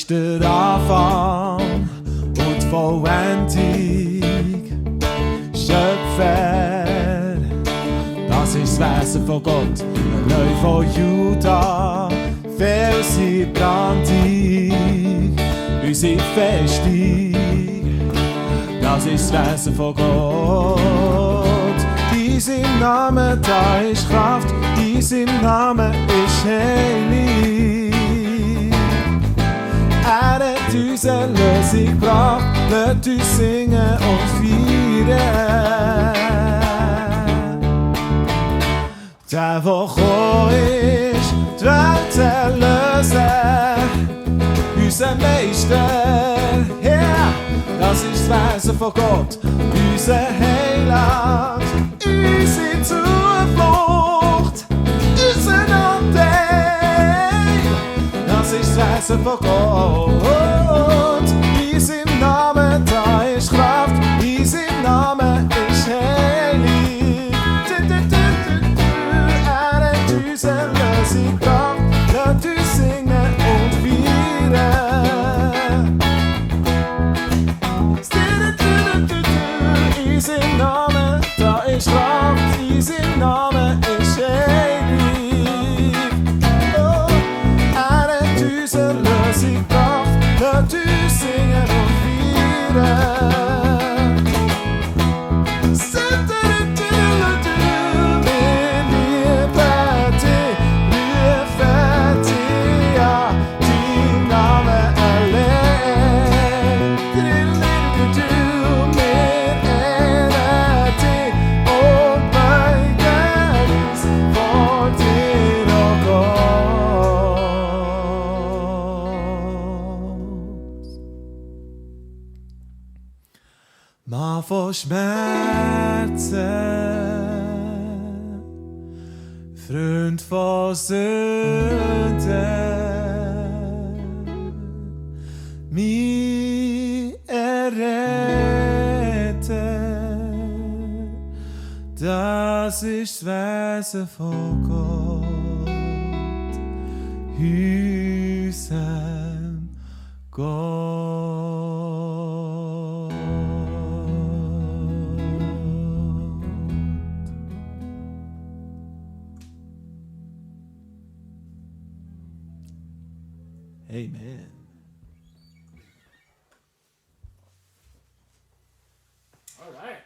ist der Anfang und die Vollendung. Schöpfer, das ist das Wesen von Gott, ein Neu von Juda, Felsen Brandung, unsere Festung, das ist das Wesen von Gott. In seinem Namen da ist Kraft, in seinem Namen ist heilig. Er hat uns eine Lösung gebracht, lasst uns singen und feiern. Der, der gekommen ist, die Welt erlösen, unser Meister, yeah, das ist das Wesen von Gott, unser Heiland, unsere Zuflucht, unser Anteil, das ist das Wesen von Gott. In seinem Namen da ist Kraft, in seinem Namen ist heilig. Er hat uns eine Lösung gebracht, lasst uns singen und feiern. In seinem Namen da ist Kraft, in seinem Namen ist heilig. Oh, er hat uns eine Lösung gebracht, lasst uns singen und feiern. Mann von Schmerzen, Freund von Sünden, mein Erretter, das ist das Wesen von Gott, unserem Gott. Amen. All right.